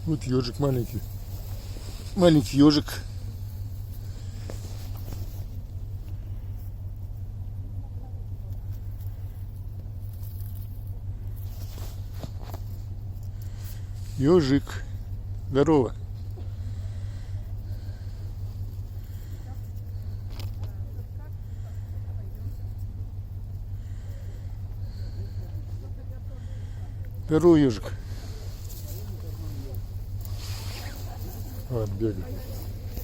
Вот ежик маленький. Маленький ежик. Ежик. Здорово. Здорово, ежик. Вот, бегает.